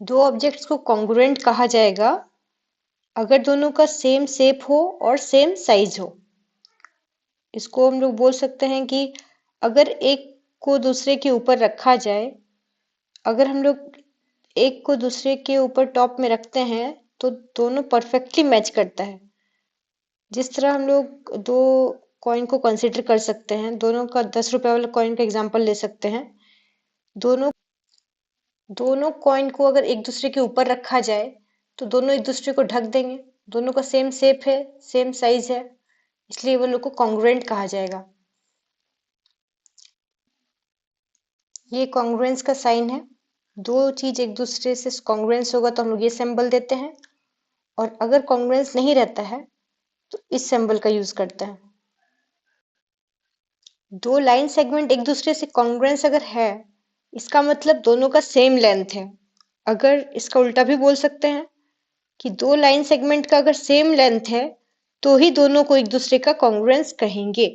दो ऑब्जेक्ट्स को कॉन्ग्रुएंट कहा जाएगा अगर दोनों का सेम शेप हो और सेम साइज हो। इसको हम लोग बोल सकते हैं कि अगर एक को दूसरे के ऊपर रखा जाए, अगर हम लोग एक को दूसरे के ऊपर टॉप में रखते हैं तो दोनों परफेक्टली मैच करता है। जिस तरह हम लोग दो कॉइन को कंसिडर कर सकते हैं, दोनों का 10 रुपए वाला कॉइन का एग्जांपल ले सकते हैं। दोनों दोनों कॉइन को अगर एक दूसरे के ऊपर रखा जाए तो दोनों एक दूसरे को ढक देंगे। दोनों का सेम शेप है, सेम साइज है, इसलिए वो लोग को कॉन्ग्रुएंट कहा जाएगा। ये कॉन्ग्रुएंस का साइन है। दो चीज एक दूसरे से कॉन्ग्रुएंस होगा तो हम लोग ये सिंबल देते हैं, और अगर कॉन्ग्रुएंस नहीं रहता है तो इस सिंबल का यूज करते हैं। दो लाइन सेगमेंट एक दूसरे से कॉन्ग्रुएंस अगर है, इसका मतलब दोनों का सेम लेंथ है। अगर इसका उल्टा भी बोल सकते हैं कि दो लाइन सेगमेंट का अगर सेम लेंथ है तो ही दोनों को एक दूसरे का कॉन्ग्रुएंस कहेंगे।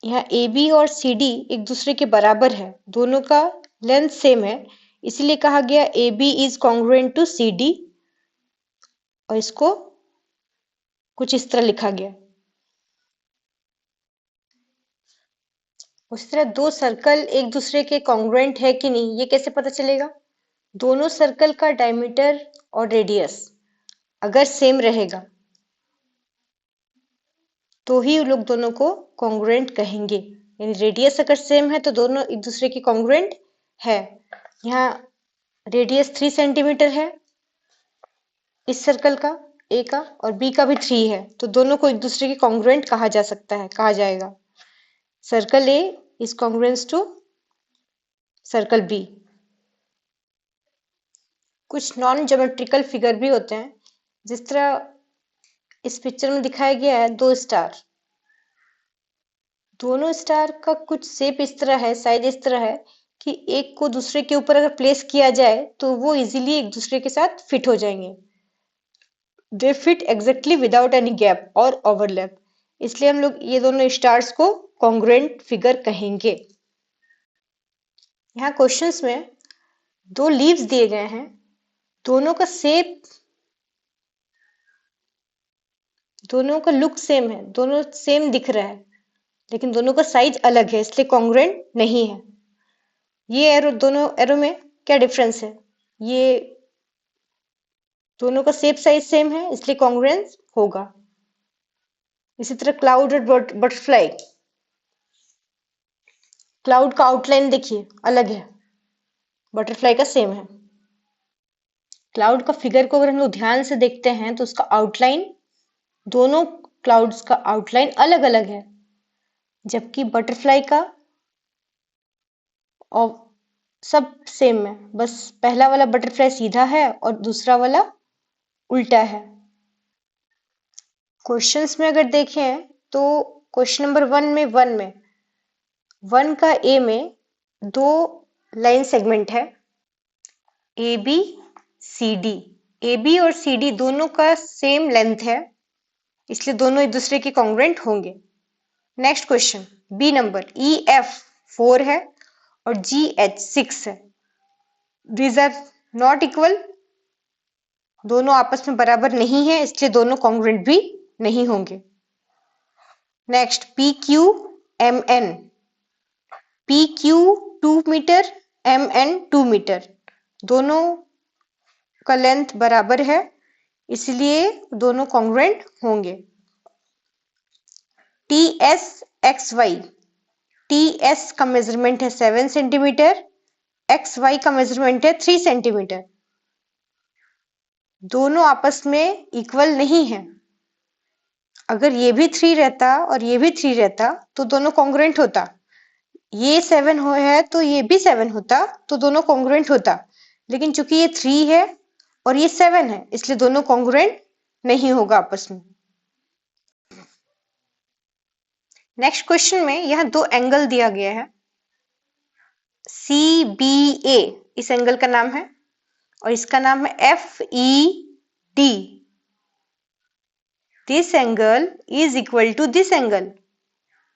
यहाँ ए बी और सी डी एक दूसरे के बराबर है, दोनों का लेंथ सेम है, इसीलिए कहा गया A B is congruent to C D, और इसको कुछ इस तरह लिखा गया। उस तरह दो सर्कल एक दूसरे के कॉन्ग्रुएंट है कि नहीं, ये कैसे पता चलेगा? दोनों सर्कल का डायमीटर और रेडियस अगर सेम रहेगा तो ही लोग दोनों को कॉन्ग्रुएंट कहेंगे। यानी रेडियस अगर सेम है तो दोनों एक दूसरे की कॉन्ग्रुएंट है। यहाँ रेडियस 3 सेंटीमीटर है इस सर्कल का ए का, और बी का भी 3 है, तो दोनों को एक दूसरे के कॉन्ग्रुएंट कहा जा सकता है, कहा जाएगा। Circle A is congruence to circle B. कुछ नॉन ज्योमेट्रिकल फिगर भी होते हैं, जिस तरह इस पिक्चर में दिखाया गया है दो स्टार। दोनों स्टार का कुछ शेप इस तरह है, साइज इस तरह है कि एक को दूसरे के ऊपर अगर प्लेस किया जाए तो वो इजीली एक दूसरे के साथ फिट हो जाएंगे। दे fit exactly without any gap और ओवरलैप, इसलिए हम लोग ये दोनों स्टार्स को कॉन्ग्रुएंट फिगर कहेंगे। यहाँ क्वेश्चंस में दो लीव्स दिए गए हैं, दोनों का शेप, दोनों का लुक सेम है, दोनों सेम दिख रहा है, लेकिन दोनों का साइज अलग है, इसलिए कॉन्ग्रुएंट नहीं है। ये एरो, दोनों एरो में क्या डिफरेंस है? ये दोनों का शेप साइज सेम है, इसलिए कॉन्ग्रुएंस होगा। इसी तरह क्लाउड और बटरफ्लाई, क्लाउड का आउटलाइन देखिए अलग है, बटरफ्लाई का सेम है। क्लाउड का फिगर को अगर हम लोग ध्यान से देखते हैं तो उसका आउटलाइन, दोनों क्लाउड्स का आउटलाइन अलग अलग है, जबकि बटरफ्लाई का और सब सेम है, बस पहला वाला बटरफ्लाई सीधा है और दूसरा वाला उल्टा है। क्वेश्चंस में अगर देखें तो क्वेश्चन नंबर 1 का ए में दो लाइन सेगमेंट है, A B C D. A B और सी डी दोनों का सेम लेंथ है, इसलिए दोनों एक दूसरे के कॉन्ग्रुएंट होंगे। Next question B number, E F 4 है और जी एच 6 है। दीज आर नॉट इक्वल, दोनों आपस में बराबर नहीं है, इसलिए दोनों कॉन्ग्रुएंट भी नहीं होंगे। Next P Q M N, P Q 2 metre, M N 2 metre, दोनों का लेंथ बराबर है, इसलिए दोनों कॉन्ग्रुएंट होंगे। T S X Y, T S का मेजरमेंट है 7 सेंटीमीटर, एक्स वाई का मेजरमेंट है 3 सेंटीमीटर, दोनों आपस में इक्वल नहीं है। अगर ये भी 3 रहता और ये भी 3 रहता तो दोनों कॉन्ग्रुएंट होता, ये 7 है तो ये भी 7 होता, तो दोनों कॉन्ग्रुएंट होता, लेकिन चूंकि ये 3 है और ये 7 है, इसलिए दोनों कॉन्ग्रुएंट नहीं होगा आपस में। नेक्स्ट क्वेश्चन में यहाँ दो एंगल दिया गया है, सी बी ए इस एंगल का नाम है, और इसका नाम है F E D. This angle is equal to this angle,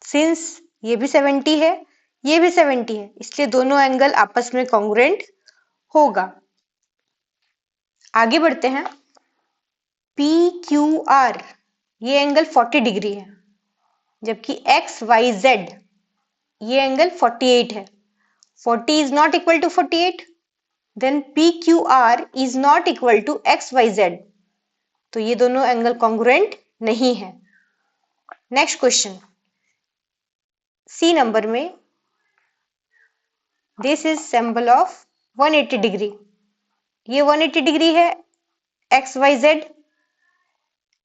since ये भी 70 है, ये भी 70 है, इसलिए दोनों एंगल आपस में कॉन्ग्रुएंट होगा। आगे बढ़ते हैं। PQR ये एंगल 40 डिग्री है, जबकि XYZ ये एंगल 48 है। 40 is not equal to 48, then PQR is not equal to XYZ, तो ये दोनों एंगल कॉन्ग्रुएंट नहीं है। नेक्स्ट क्वेश्चन, सी नंबर में, this is symbol of 180 degree. ये 180 डिग्री है। XYZ,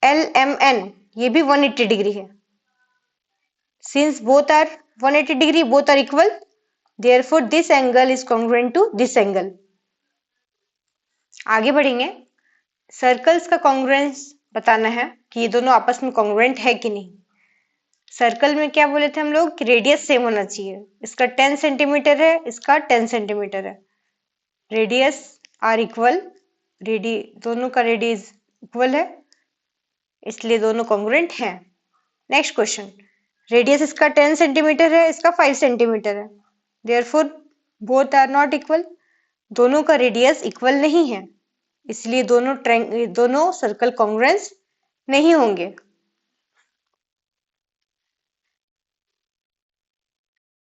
LMN ये भी 180 डिग्री है। Since both are 180 degree, both are equal, therefore this angle is congruent to this angle. आगे बढ़ेंगे। सर्कल्स का कॉन्ग्रुएंस बताना है कि ये दोनों आपस में कॉन्ग्रुएंट है कि नहीं। सर्कल में क्या बोले थे हम लोग कि रेडियस सेम होना चाहिए। इसका 10 सेंटीमीटर है, इसका 10 सेंटीमीटर है। रेडियस आर इक्वल, दोनों का रेडियस इक्वल है, इसलिए दोनों कॉन्ग्रुएंट हैं। नेक्स्ट क्वेश्चन, रेडियस इसका 10 सेंटीमीटर है, इसका 5 सेंटीमीटर है, therefore both are not equal, दोनों का रेडियस इक्वल नहीं है, इसलिए दोनों सर्कल कॉन्ग्रुएंस नहीं होंगे।